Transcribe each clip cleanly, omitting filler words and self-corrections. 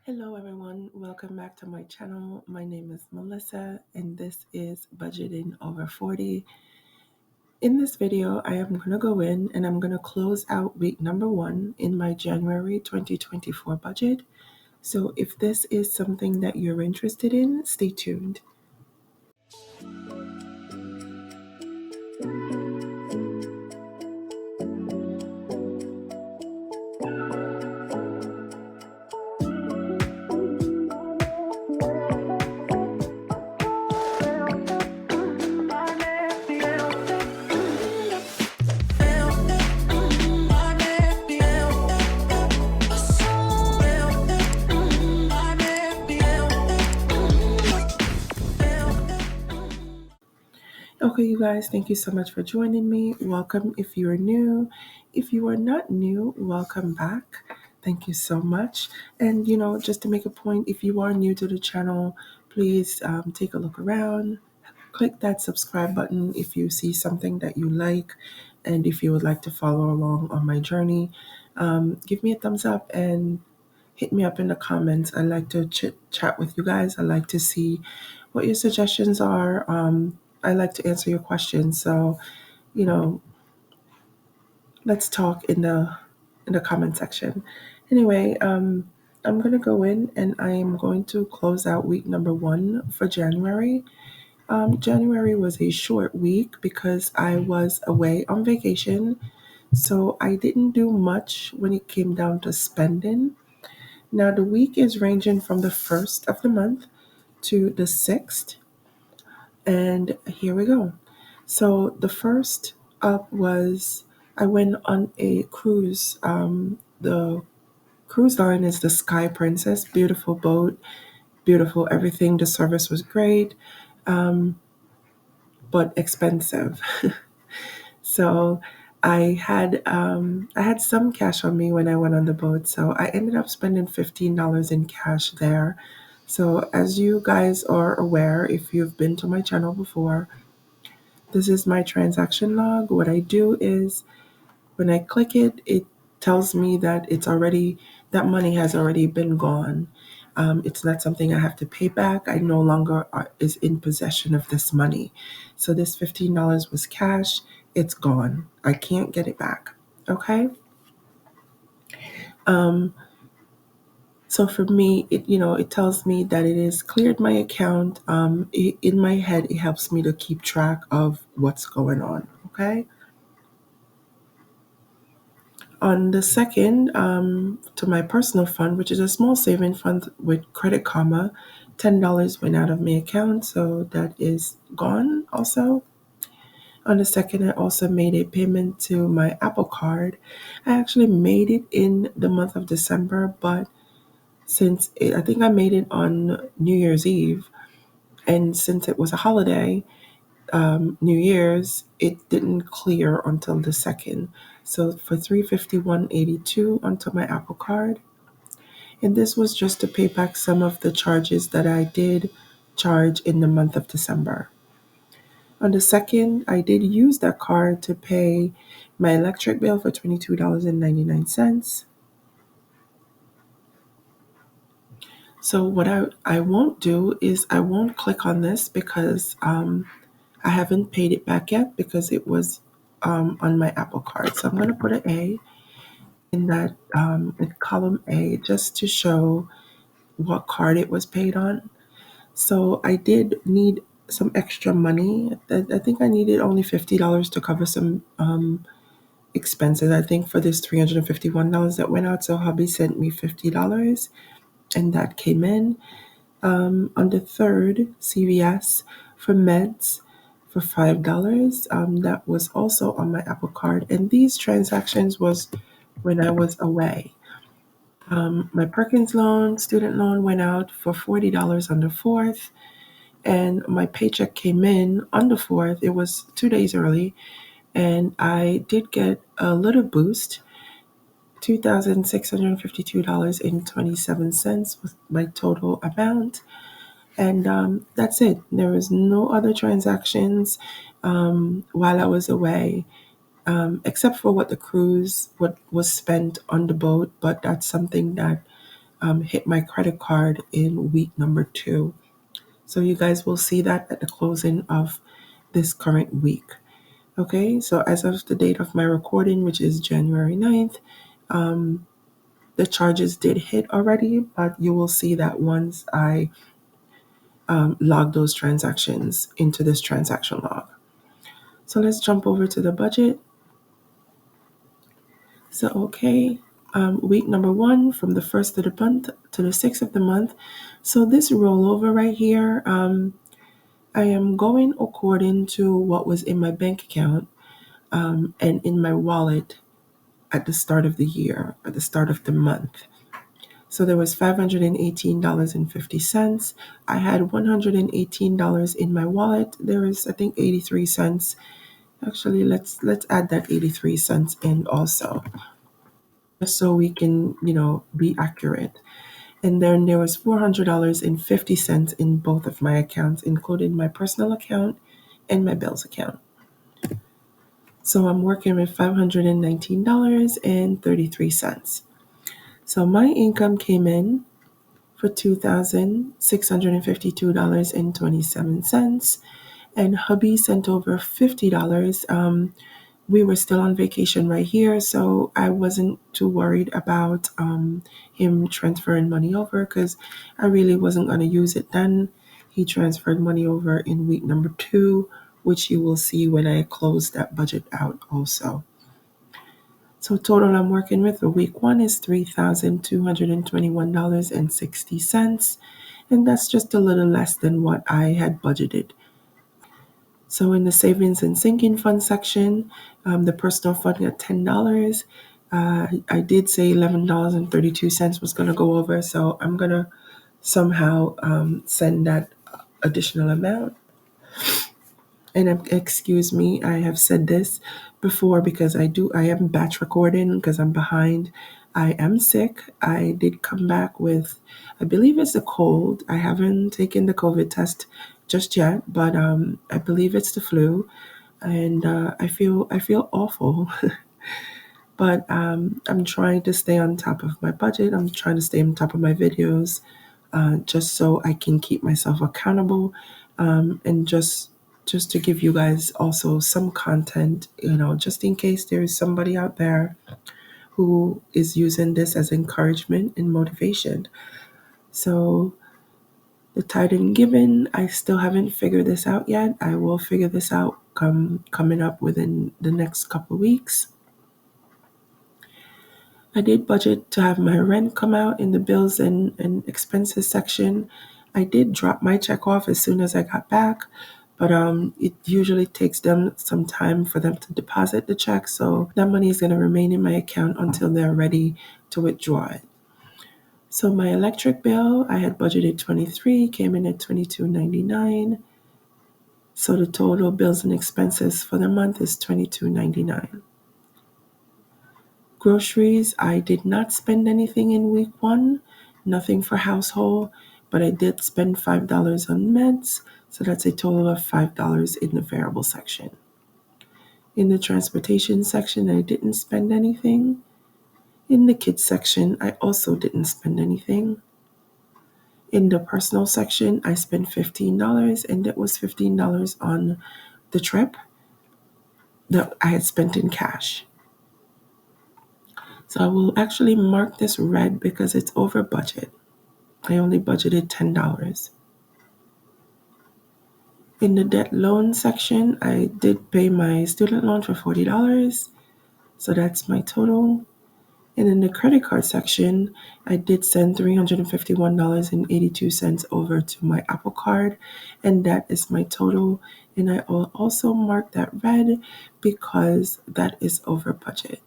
Hello, everyone. Welcome back to my channel. My name is Melissa, and this is Budgeting Over 40. In this video, I am going to go in and I'm going to close out week number 1 in my January 2024 budget. So, if this is something that you're interested in, stay tuned. Okay, you guys, thank you so much for joining me. Welcome if you are new. If you are not new, welcome back. Thank you so much. And, just to make a point, if you are new to the channel, please take a look around. Click that subscribe button if you see something that you like. And if you would like to follow along on my journey, give me a thumbs up and hit me up in the comments. I like to chit chat with you guys. I like to see what your suggestions are. I like to answer your questions. So, you know, let's talk in the comment section. Anyway, I'm gonna go in and I am going to close out week number 1 for January. January was a short week because I was away on vacation, so I didn't do much when it came down to spending. Now, the week is ranging from the 1st of the month to the 6th, and here we go. So, the first up was I went on a cruise. The cruise line is the Sky Princess, beautiful boat, beautiful everything. The service was great, but expensive. So I had some cash on me when I went on the boat, so I ended up spending $15 in cash there. So as you guys are aware, if you've been to my channel before, this is my transaction log. What I do is when I click it, it tells me that that money has already been gone. It's not something I have to pay back. I no longer is in possession of this money. So this $15 was cash. It's gone. I can't get it back. Okay. Um, so for me, it tells me that it has cleared my account. In my head, it helps me to keep track of what's going on. Okay. On the second, to my personal fund, which is a small saving fund with Credit Karma, $10 went out of my account, so that is gone also. On the second, I also made a payment to my Apple Card. I actually made it in the month of December, but I think I made it on New Year's Eve, and since it was a holiday, New Year's, it didn't clear until the second. So for $351.82 onto my Apple Card. And this was just to pay back some of the charges that I did charge in the month of December. On the second, I did use that card to pay my electric bill for $22.99. So what I won't do is I won't click on this because I haven't paid it back yet because it was on my Apple Card. So I'm going to put an A in that in column A just to show what card it was paid on. So I did need some extra money. I think I needed only $50 to cover some expenses. I think for this $351 that went out. So hubby sent me $50 and that came in. On the third, CVS for meds for $5. That was also on my Apple Card. And these transactions was when I was away. My Perkins loan, student loan went out for $40 on the 4th. And my paycheck came in on the 4th. It was 2 days early. And I did get a little boost, $2,652.27 was my total amount. And that's it. There was no other transactions while I was away, except for what was spent on the boat. But that's something that hit my credit card in week number 2. So you guys will see that at the closing of this current week. Okay, so as of the date of my recording, which is January 9th, the charges did hit already, but you will see that once I log those transactions into this transaction log. So let's jump over to the budget. So, okay, week number 1 from the 1st of the month to the 6th of the month. So this rollover right here, I am going according to what was in my bank account and in my wallet at the start of the year, at the start of the month. So there was $518.50. I had $118 in my wallet. There is, I think, 83 cents. Actually, let's add that 83 cents in also, just so we can, be accurate. And then there was $400.50 in both of my accounts, including my personal account and my bills account. So I'm working with $519.33. So my income came in for $2,652.27. And hubby sent over $50. We were still on vacation right here, so I wasn't too worried about him transferring money over because I really wasn't going to use it then. He transferred money over in week number 2, which you will see when I close that budget out also. So total I'm working with for week 1 is $3,221.60, and that's just a little less than what I had budgeted. So in the savings and sinking fund section, the personal fund got $10. I did say $11.32 was going to go over, so I'm going to somehow send that additional amount. And excuse me, I have said this before because I am batch recording because I'm behind. I am sick. I did come back with, I believe it's a cold. I haven't taken the COVID test just yet, but I believe it's the flu, and I feel awful. But I'm trying to stay on top of my budget. I'm trying to stay on top of my videos, just so I can keep myself accountable, and just to give you guys also some content, just in case there is somebody out there who is using this as encouragement and motivation. So the tithe and giving, I still haven't figured this out yet. I will figure this out coming up within the next couple of weeks. I did budget to have my rent come out in the bills and expenses section. I did drop my check off as soon as I got back, but it usually takes them some time for them to deposit the check, so that money is going to remain in my account until they're ready to withdraw it. So my electric bill, I had budgeted 23, came in at $22.99. So the total bills and expenses for the month is $22.99. Groceries, I did not spend anything in week 1, nothing for household, but I did spend $5 on meds, so that's a total of $5 in the variable section. In the transportation section, I didn't spend anything. In the kids section, I also didn't spend anything. In the personal section, I spent $15, and that was $15 on the trip that I had spent in cash. So I will actually mark this red because it's over budget. I only budgeted $10. In the debt loan section, I did pay my student loan for $40. So that's my total. And in the credit card section, I did send $351.82 over to my Apple Card, and that is my total. And I will also mark that red because that is over budget.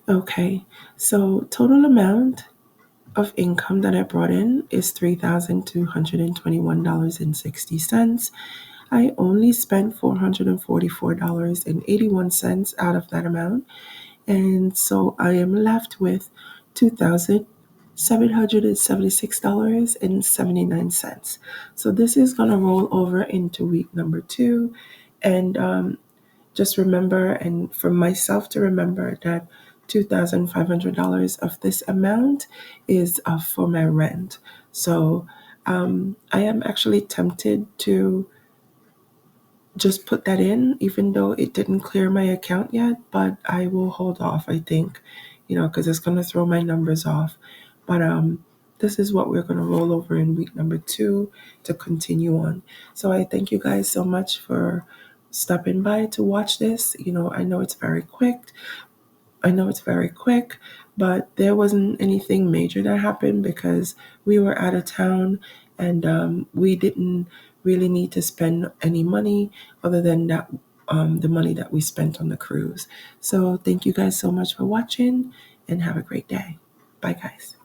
Okay, so total amount of income that I brought in is $3,221.60. I only spent $444.81 out of that amount, and so I am left with $2,776.79. So this is going to roll over into week number 2, and just remember, and for myself to remember, that $2,500 of this amount is for my rent. So I am actually tempted to just put that in, even though it didn't clear my account yet, but I will hold off, I think, because it's going to throw my numbers off. But this is what we're going to roll over in week number 2 to continue on. So I thank you guys so much for stopping by to watch this. I know it's very quick, but there wasn't anything major that happened because we were out of town, and we didn't really need to spend any money other than that, the money that we spent on the cruise. So thank you guys so much for watching, and have a great day. Bye, guys.